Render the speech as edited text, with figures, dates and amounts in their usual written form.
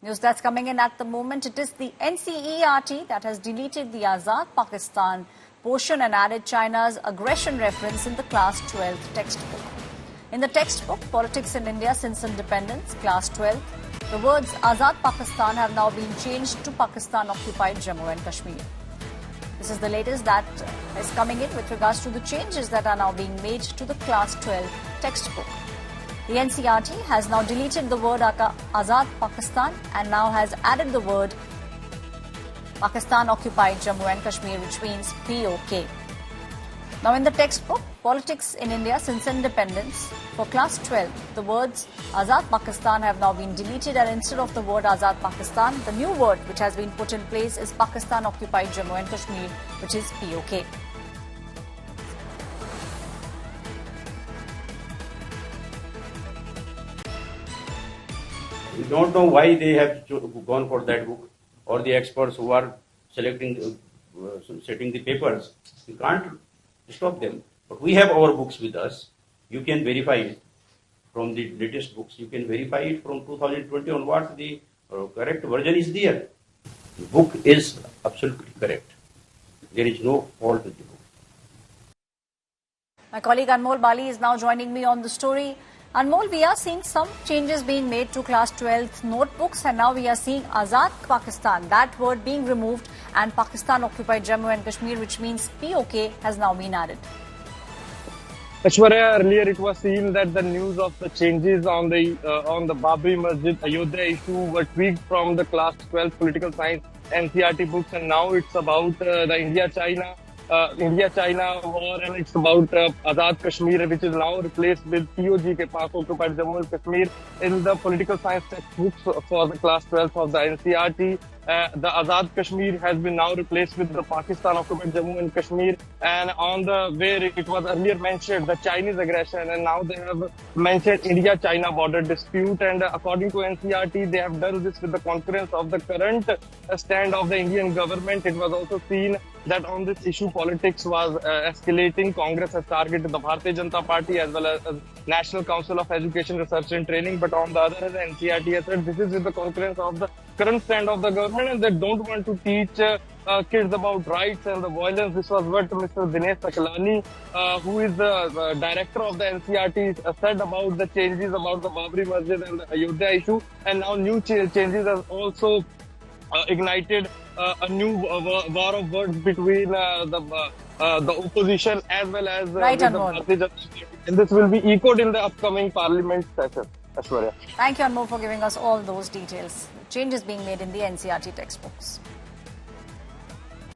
News that's coming in at the moment. It is the NCERT that has deleted the Azad Pakistan portion and added China's aggression reference in the Class 12 textbook. In the textbook, Politics in India Since Independence, Class 12, the words Azad Pakistan have now been changed to Pakistan-occupied Jammu and Kashmir. This is the latest that is coming in with regards to the changes that are now being made to the Class 12 textbook. The NCERT has now deleted the word Azad Pakistan and now has added the word Pakistan-occupied Jammu and Kashmir, which means POK. Now in the textbook, Politics in India Since Independence, for Class 12, the words Azad Pakistan have now been deleted, and instead of the word Azad Pakistan, the new word which has been put in place is Pakistan-occupied Jammu and Kashmir, which is POK. We don't know why they have gone for that book, or the experts who are setting the papers. We can't stop them. But we have our books with us. You can verify it from the latest books. You can verify it from 2020 on what the correct version is there. The book is absolutely correct. There is no fault with the book. My colleague Anmol Bali is now joining me on the story. Anmol, we are seeing some changes being made to Class 12 notebooks, and now we are seeing Azad Pakistan, that word being removed, and Pakistan-occupied Jammu and Kashmir, which means POK, has now been added. Aishwarya, earlier it was seen that the news of the changes on the Babri Masjid Ayodhya issue were tweaked from the Class 12 political science NCERT books, and now it's about the India-China war, and it's about Azad Kashmir, which is now replaced with POG, Pak-occupied Jammu and Kashmir, in the political science textbooks for the Class 12 of the NCERT. The Azad Kashmir has been now replaced with the Pakistan-occupied Jammu and Kashmir, and on the where it was earlier mentioned the Chinese aggression, and now they have mentioned India-China border dispute. And according to NCERT, they have done this with the concurrence of the current stand of the Indian government. It was also seen that on this issue, politics was escalating. Congress has targeted the Bharatiya Janata Party as well as National Council of Education, Research and Training. But on the other hand, NCERT has said this is with the concurrence of the current stand of the government, and they don't want to teach kids about rights and the violence. This was what Mr. Dinesh Taklani, who is the director of the NCERT, said about the changes about the Babri Masjid and the Ayodhya issue. And now new changes have also ignited a new war of words between the opposition as well as the Bharatiya Janata Party. And this will be echoed in the upcoming parliament session. Ashwarya. Thank you, Anmol, for giving us all those details. Changes being made in the NCERT textbooks.